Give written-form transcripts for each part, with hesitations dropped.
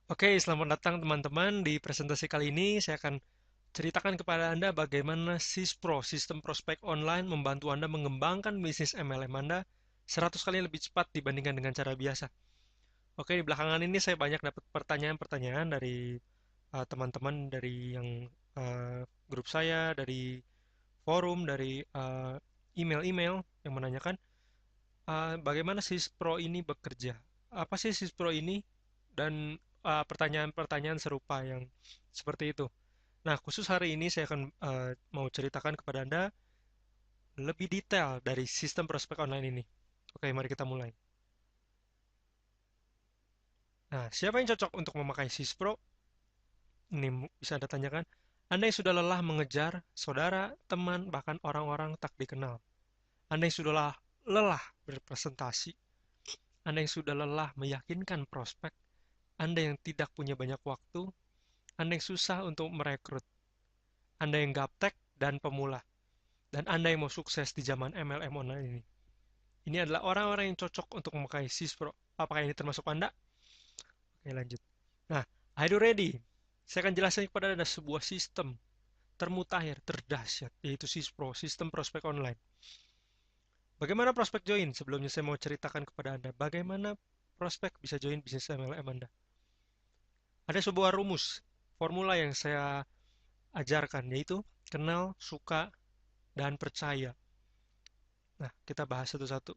Oke, selamat datang teman-teman. Di presentasi kali ini saya akan ceritakan kepada Anda bagaimana SISPRO, Sistem Prospek Online, membantu Anda mengembangkan bisnis MLM Anda 100 kali lebih cepat dibandingkan dengan cara biasa. Oke, di belakangan ini saya banyak dapat pertanyaan-pertanyaan dari teman-teman dari yang grup saya, dari forum, dari email-email yang menanyakan bagaimana SISPRO ini bekerja. Apa sih SISPRO ini? Dan pertanyaan-pertanyaan serupa yang seperti itu. Nah, khusus hari ini saya akan mau ceritakan kepada Anda lebih detail dari sistem prospek online ini. Oke, mari kita mulai. Nah, siapa yang cocok untuk memakai SISPRO? Ini bisa Anda tanyakan. Anda yang sudah lelah mengejar saudara, teman, bahkan orang-orang tak dikenal. Anda yang sudah lelah berpresentasi. Anda yang sudah lelah meyakinkan prospek. Anda yang tidak punya banyak waktu. Anda yang susah untuk merekrut. Anda yang gaptek dan pemula. Dan Anda yang mau sukses di zaman MLM online ini. Ini adalah orang-orang yang cocok untuk memakai SISPRO. Apakah ini termasuk Anda? Oke, lanjut. Nah, are you ready? Saya akan jelaskan kepada Anda sebuah sistem termutakhir, terdahsyat, yaitu SISPRO, Sistem Prospek Online. Bagaimana prospek join? Sebelumnya saya mau ceritakan kepada Anda bagaimana prospek bisa join bisnis MLM Anda. Ada sebuah rumus, formula yang saya ajarkan, yaitu kenal, suka, dan percaya. Nah, kita bahas satu-satu.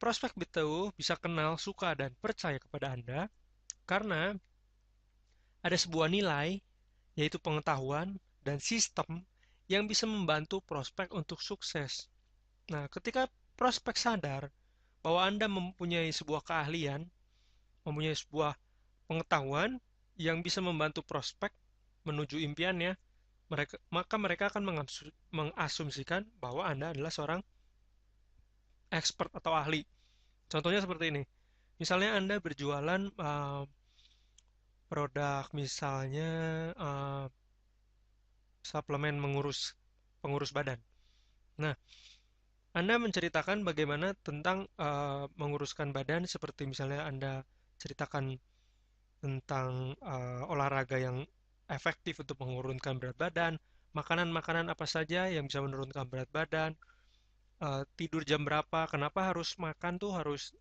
Prospek betul bisa kenal, suka, dan percaya kepada Anda karena ada sebuah nilai, yaitu pengetahuan dan sistem yang bisa membantu prospek untuk sukses. Nah, ketika prospek sadar bahwa Anda mempunyai sebuah keahlian, mempunyai sebuah pengetahuan yang bisa membantu prospek menuju impiannya, maka mereka akan mengasumsikan bahwa Anda adalah seorang expert atau ahli. Contohnya seperti ini. Misalnya Anda berjualan produk misalnya suplemen pengurus badan. Nah, Anda menceritakan bagaimana tentang menguruskan badan seperti misalnya Anda ceritakan tentang olahraga yang efektif untuk menurunkan berat badan, makanan-makanan apa saja yang bisa menurunkan berat badan, tidur jam berapa, kenapa harus makan tuh harus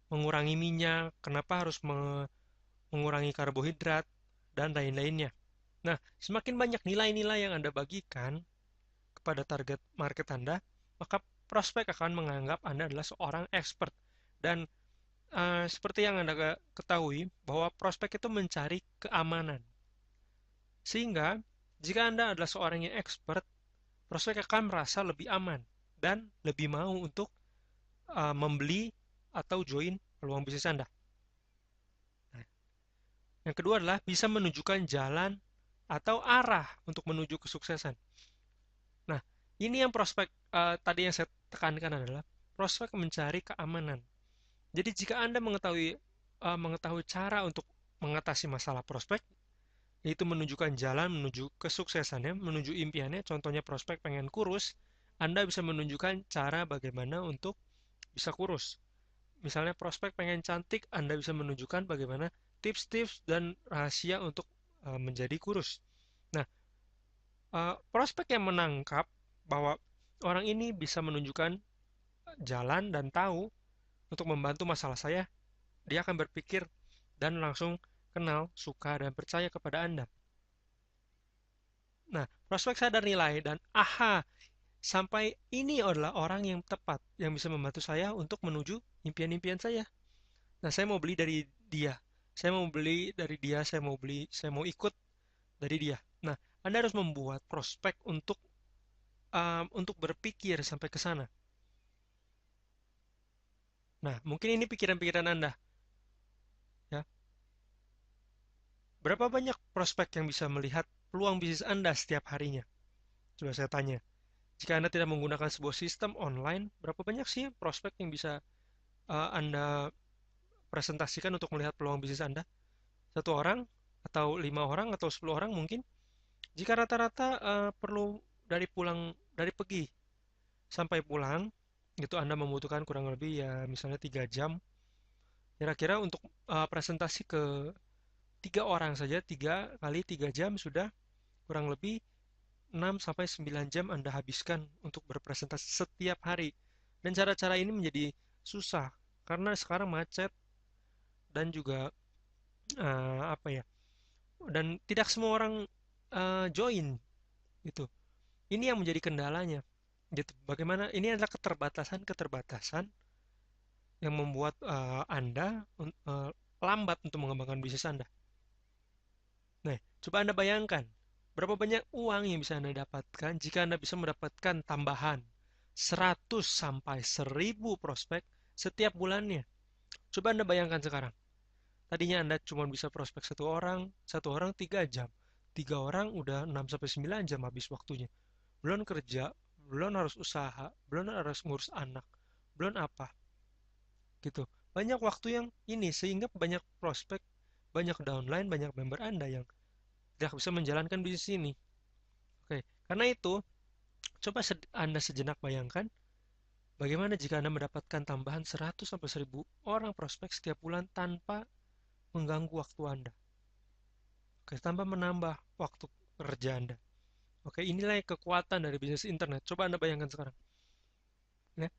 mengurangi minyak, kenapa harus mengurangi karbohidrat, dan lain-lainnya. Nah, semakin banyak nilai-nilai yang Anda bagikan kepada target market Anda, maka prospek akan menganggap Anda adalah seorang expert. Dan seperti yang Anda ketahui, bahwa prospek itu mencari keamanan. Sehingga, jika Anda adalah seorang yang expert, prospek akan merasa lebih aman dan lebih mau untuk membeli atau join peluang bisnis Anda. Nah, yang kedua adalah bisa menunjukkan jalan atau arah untuk menuju kesuksesan. Nah, ini yang prospek tadi yang saya tekankan adalah prospek mencari keamanan. Jadi jika Anda mengetahui cara untuk mengatasi masalah prospek, yaitu menunjukkan jalan menuju kesuksesannya, menuju impiannya, contohnya prospek pengen kurus, Anda bisa menunjukkan cara bagaimana untuk bisa kurus. Misalnya prospek pengen cantik, Anda bisa menunjukkan bagaimana tips-tips dan rahasia untuk menjadi kurus. Nah, prospek yang menangkap bahwa orang ini bisa menunjukkan jalan dan tahu untuk membantu masalah saya, dia akan berpikir dan langsung kenal, suka, dan percaya kepada Anda. Nah, prospek sadar nilai dan aha, sampai ini adalah orang yang tepat yang bisa membantu saya untuk menuju impian-impian saya. Nah, saya mau beli dari dia. Saya mau beli dari dia, saya mau ikut dari dia. Nah, Anda harus membuat prospek untuk berpikir sampai ke sana. Nah, mungkin ini pikiran-pikiran Anda, ya. Berapa banyak prospek yang bisa melihat peluang bisnis Anda setiap harinya? Coba saya tanya. Jika Anda tidak menggunakan sebuah sistem online, berapa banyak sih prospek yang bisa Anda presentasikan untuk melihat peluang bisnis Anda? Satu orang, atau 5 orang, atau 10 orang mungkin? Jika rata-rata perlu dari pergi sampai pulang, itu Anda membutuhkan kurang lebih ya misalnya 3 jam. Kira-kira untuk presentasi ke 3 orang saja, 3 kali 3 jam sudah kurang lebih 6 sampai 9 jam Anda habiskan untuk berpresentasi setiap hari. Dan cara-cara ini menjadi susah karena sekarang macet dan juga apa ya? Dan tidak semua orang join gitu. Ini yang menjadi kendalanya. Gitu. Bagaimana ini adalah keterbatasan-keterbatasan yang membuat Anda lambat untuk mengembangkan bisnis Anda. Nah, coba Anda bayangkan berapa banyak uang yang bisa Anda dapatkan jika Anda bisa mendapatkan tambahan 100 sampai 1000 prospek setiap bulannya. Coba Anda bayangkan sekarang. Tadinya Anda cuma bisa prospek satu orang 3 jam. 3 orang udah 6 sampai 9 jam habis waktunya. Belum kerja, belum harus usaha, belum harus ngurus anak, belum apa gitu. Banyak waktu yang ini sehingga banyak prospek, banyak downline, banyak member Anda yang tidak bisa menjalankan bisnis ini. Oke, karena itu coba Anda sejenak bayangkan bagaimana jika Anda mendapatkan tambahan 100 sampai 1000 orang prospek setiap bulan tanpa mengganggu waktu Anda. Oke, tanpa menambah waktu kerja Anda. Oke, inilah kekuatan dari bisnis internet. Coba Anda bayangkan sekarang. Ya,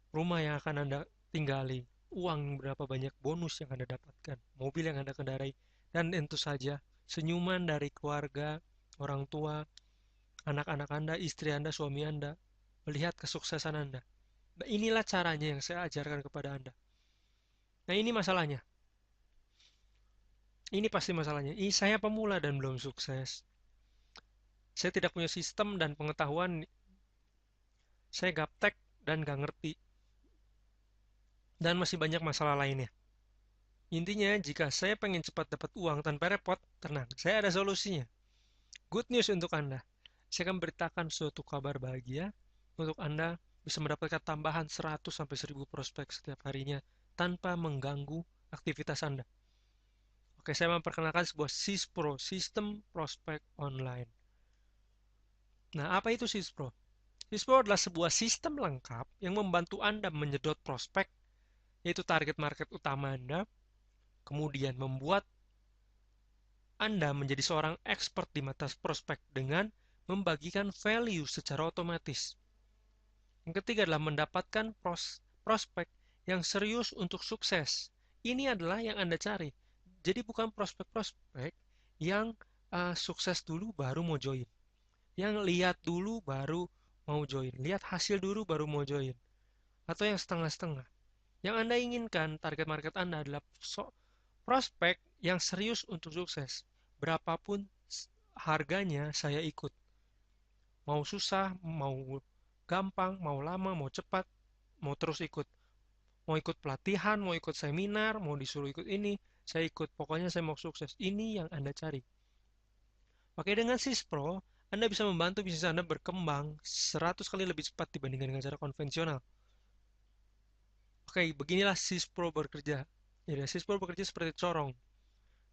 rumah yang akan Anda tinggali, uang berapa banyak bonus yang Anda dapatkan, mobil yang Anda kendarai, dan tentu saja senyuman dari keluarga, orang tua, anak-anak Anda, istri Anda, suami Anda, melihat kesuksesan Anda. Nah, inilah caranya yang saya ajarkan kepada Anda. Nah, ini masalahnya. Ini pasti masalahnya. Ini saya pemula dan belum sukses. Saya tidak punya sistem dan pengetahuan. Saya gaptek dan gak ngerti. Dan masih banyak masalah lainnya. Intinya, jika saya pengen cepat dapat uang tanpa repot, tenang, saya ada solusinya. Good news untuk Anda. Saya akan beritakan suatu kabar bahagia untuk Anda bisa mendapatkan tambahan 100 sampai 1000 prospek setiap harinya tanpa mengganggu aktivitas Anda. Oke, saya memperkenalkan sebuah SISPRO, Sistem Prospek Online. Nah, apa itu SISPRO? SISPRO adalah sebuah sistem lengkap yang membantu Anda menyedot prospek, yaitu target market utama Anda, kemudian membuat Anda menjadi seorang expert di mata prospek dengan membagikan value secara otomatis. Yang ketiga adalah mendapatkan prospek yang serius untuk sukses. Ini adalah yang Anda cari. Jadi bukan prospek-prospek yang sukses dulu baru mau join. Yang lihat dulu baru mau join. Lihat hasil dulu baru mau join. Atau yang setengah-setengah. Yang Anda inginkan, target market Anda adalah prospek yang serius untuk sukses. Berapapun harganya saya ikut. Mau susah, mau gampang, mau lama, mau cepat, mau terus ikut. Mau ikut pelatihan, mau ikut seminar, mau disuruh ikut ini, saya ikut. Pokoknya saya mau sukses. Ini yang Anda cari. Oke, dengan Sispro, Anda bisa membantu bisnis Anda berkembang 100 kali lebih cepat dibandingkan dengan cara konvensional. Oke, beginilah Sispro bekerja. Jadi, Sispro bekerja seperti corong.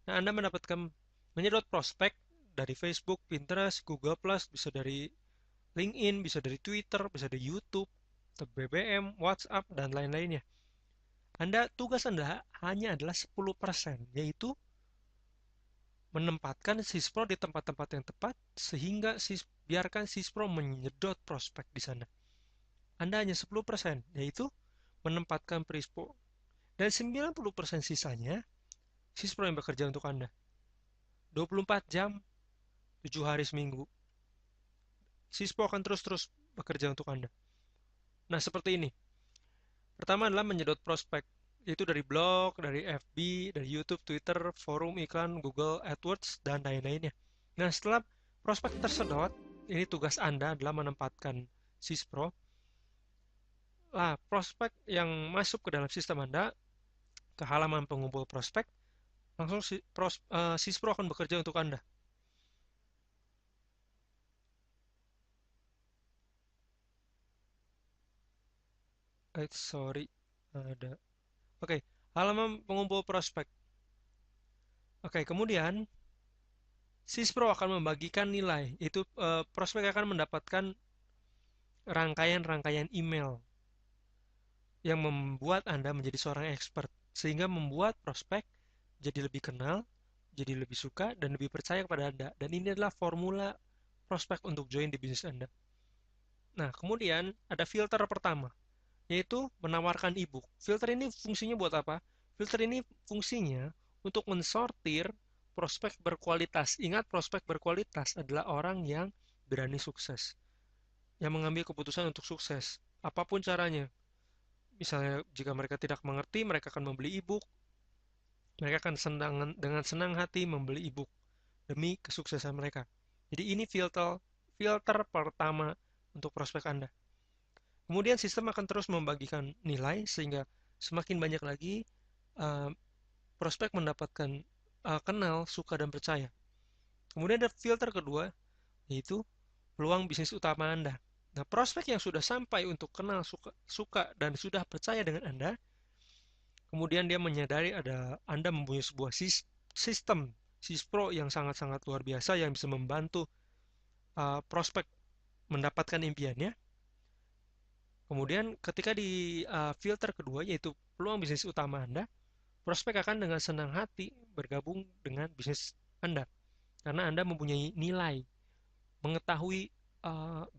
Nah, Anda mendapatkan menyedot prospek dari Facebook, Pinterest, Google+, bisa dari LinkedIn, bisa dari Twitter, bisa dari YouTube, BBM, WhatsApp, dan lain-lainnya. Tugas Anda hanya adalah 10%, yaitu menempatkan Sispro di tempat-tempat yang tepat sehingga biarkan Sispro menyedot prospek di sana. Anda hanya 10%, yaitu menempatkan Prispo. Dan 90% sisanya Sispro yang bekerja untuk Anda. 24 jam, 7 hari seminggu. Sispo akan terus-terus bekerja untuk Anda. Nah, seperti ini. Pertama adalah menyedot prospek. Itu dari blog, dari FB, dari YouTube, Twitter, forum, iklan, Google AdWords, dan lain-lainnya. Nah, setelah prospek tersedot, ini tugas Anda adalah menempatkan Sispro. Nah, prospek yang masuk ke dalam sistem Anda, ke halaman pengumpul prospek, langsung Sispro akan bekerja untuk Anda. Sorry, ada. Oke, halaman pengumpul prospek. Oke, kemudian Sispro akan membagikan nilai. Itu prospek akan mendapatkan rangkaian-rangkaian email yang membuat Anda menjadi seorang expert. sehingga membuat prospek jadi lebih kenal, jadi lebih suka, dan lebih percaya kepada Anda. Dan ini adalah formula prospek untuk join di bisnis Anda. Nah, kemudian ada filter pertama, yaitu menawarkan e-book. Filter ini fungsinya buat apa? Filter ini fungsinya untuk mensortir prospek berkualitas. Ingat, prospek berkualitas adalah orang yang berani sukses, yang mengambil keputusan untuk sukses, apapun caranya. Misalnya, jika mereka tidak mengerti, mereka akan membeli e-book. Mereka akan dengan senang hati membeli e-book demi kesuksesan mereka. Jadi ini filter pertama untuk prospek Anda. Kemudian sistem akan terus membagikan nilai sehingga semakin banyak lagi uh, prospek mendapatkan kenal, suka, dan percaya. Kemudian ada filter kedua, yaitu peluang bisnis utama Anda. Nah, prospek yang sudah sampai untuk kenal, suka, dan sudah percaya dengan Anda, kemudian dia menyadari Anda mempunyai sebuah sistem SISPRO yang sangat-sangat luar biasa yang bisa membantu prospek mendapatkan impiannya. Kemudian ketika di filter kedua, yaitu peluang bisnis utama Anda, prospek akan dengan senang hati bergabung dengan bisnis Anda karena Anda mempunyai nilai, mengetahui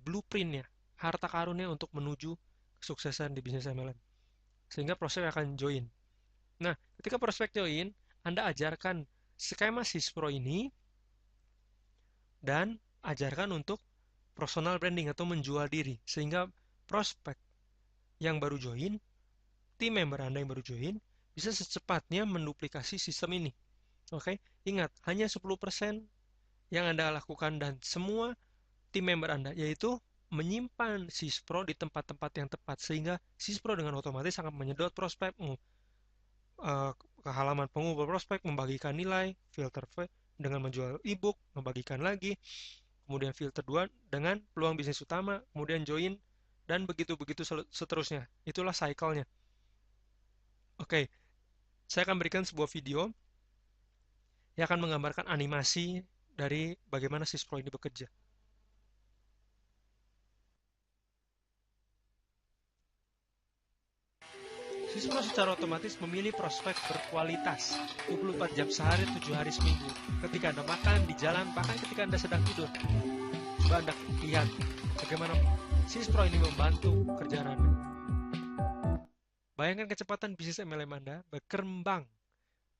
blueprintnya, harta karunnya untuk menuju kesuksesan di bisnis MLM, sehingga prospek akan join. Nah, ketika prospek join, Anda ajarkan skema SISPRO ini dan ajarkan untuk personal branding atau menjual diri, sehingga prospek yang baru join, tim member Anda yang baru join, bisa secepatnya menduplikasi sistem ini. Oke, ingat, hanya 10% yang Anda lakukan dan semua tim member Anda, yaitu menyimpan SISPRO di tempat-tempat yang tepat, sehingga SISPRO dengan otomatis akan menyedot prospekmu ke halaman pengumpul prospek, membagikan nilai, filter dengan menjual e-book, membagikan lagi, kemudian filter 2 dengan peluang bisnis utama, kemudian join, dan begitu-begitu seterusnya. Itulah cycle-nya. Oke, saya akan berikan sebuah video yang akan menggambarkan animasi dari bagaimana SISPRO ini bekerja. SISPRO secara otomatis memilih prospek berkualitas 24 jam sehari, 7 hari seminggu. Ketika Anda makan, di jalan, bahkan ketika Anda sedang tidur. Coba Anda lihat bagaimana SISPRO ini membantu kerjaan Anda. Bayangkan kecepatan bisnis MLM Anda berkembang,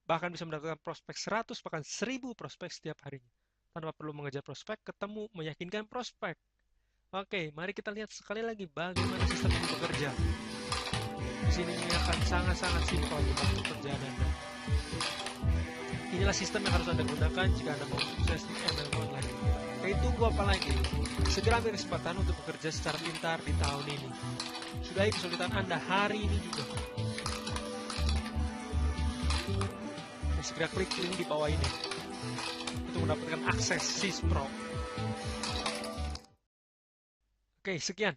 bahkan bisa mendapatkan prospek 100 bahkan 1000 prospek setiap harinya. Tanpa perlu mengejar prospek, ketemu, meyakinkan prospek. Oke, mari kita lihat sekali lagi bagaimana sistem ini bekerja. Di sini ini akan sangat-sangat simpel untuk pekerjaan Anda. Inilah sistem yang harus Anda gunakan jika Anda mau sukses di MLM online. Oke, tunggu apa lagi? Segera ambil kesempatan untuk bekerja secara pintar di tahun ini. Sudahi kesulitan Anda hari ini juga. Dan segera klik link di bawah ini untuk mendapatkan akses SISPRO. Oke, sekian.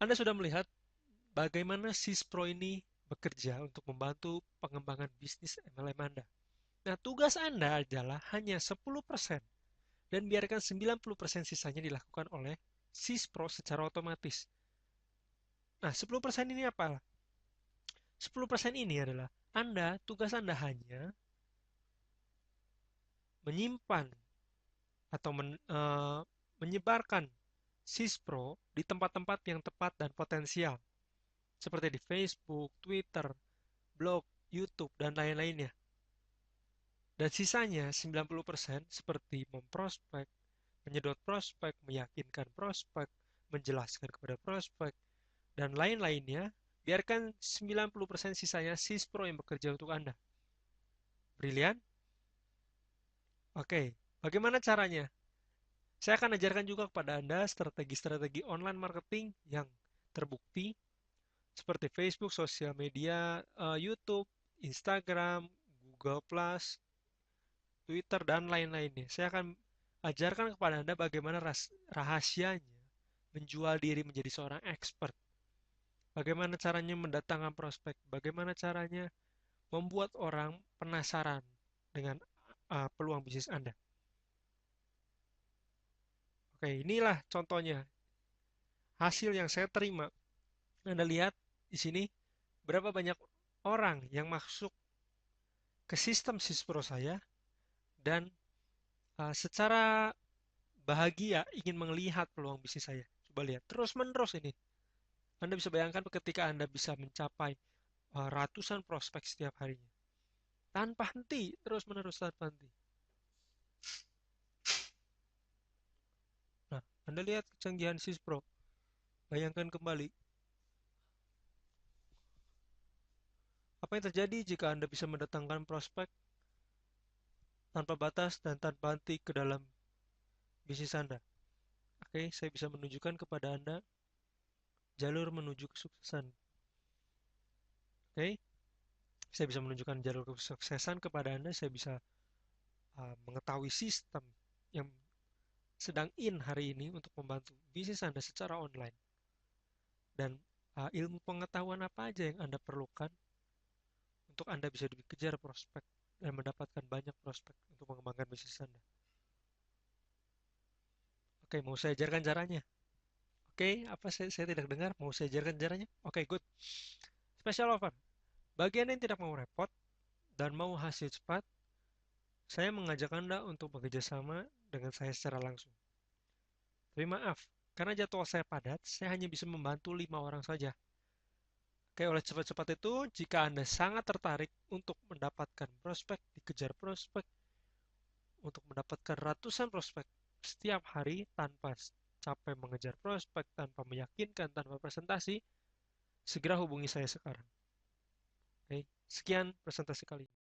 Anda sudah melihat bagaimana SISPRO ini bekerja untuk membantu pengembangan bisnis MLM Anda. Nah, tugas Anda adalah hanya 10% dan biarkan 90% sisanya dilakukan oleh SISPRO secara otomatis. Nah, 10% ini apa? 10% ini adalah tugas Anda hanya menyimpan atau menyebarkan SISPRO di tempat-tempat yang tepat dan potensial, seperti di Facebook, Twitter, blog, YouTube, dan lain-lainnya. Dan sisanya 90% seperti memprospek, menyedot prospek, meyakinkan prospek, menjelaskan kepada prospek, dan lain-lainnya, biarkan 90% sisanya SISPRO yang bekerja untuk Anda. Brilian? Oke, bagaimana caranya? Saya akan ajarkan juga kepada Anda strategi-strategi online marketing yang terbukti seperti Facebook, sosial media, YouTube, Instagram, Google+, Twitter, dan lain-lainnya. Saya akan ajarkan kepada Anda bagaimana rahasianya menjual diri menjadi seorang expert. Bagaimana caranya mendatangkan prospek, bagaimana caranya membuat orang penasaran dengan peluang bisnis Anda. Oke, inilah contohnya. Hasil yang saya terima. Anda lihat di sini berapa banyak orang yang masuk ke sistem Sispro saya dan secara bahagia ingin melihat peluang bisnis saya. Coba lihat, terus-menerus ini. Anda bisa bayangkan ketika Anda bisa mencapai ratusan prospek setiap harinya. Tanpa henti, terus-menerus tanpa henti. Nah, Anda lihat kecanggihan Sispro. Bayangkan kembali, apa yang terjadi jika Anda bisa mendatangkan prospek tanpa batas dan tanpa henti ke dalam bisnis Anda. Oke, saya bisa menunjukkan kepada Anda jalur menuju kesuksesan. Oke, saya bisa menunjukkan jalur kesuksesan kepada Anda. Saya bisa mengetahui sistem yang sedang in hari ini untuk membantu bisnis Anda secara online. Dan ilmu pengetahuan apa aja yang Anda perlukan untuk Anda bisa dikejar prospek dan mendapatkan banyak prospek untuk mengembangkan bisnis Anda. Oke, mau saya ajarkan caranya? Oke, apa saya tidak dengar? Mau saya ajarkan caranya? Oke, good. Special offer. Bagi Anda yang tidak mau repot dan mau hasil cepat, saya mengajak Anda untuk bekerja sama dengan saya secara langsung. Tapi maaf, karena jadwal saya padat, saya hanya bisa membantu 5 orang saja. Oke, oleh cepat-cepat itu, jika Anda sangat tertarik untuk mendapatkan prospek, dikejar prospek, untuk mendapatkan ratusan prospek setiap hari tanpa capek mengejar prospek, tanpa meyakinkan, tanpa presentasi, segera hubungi saya sekarang. Oke, sekian presentasi kali ini.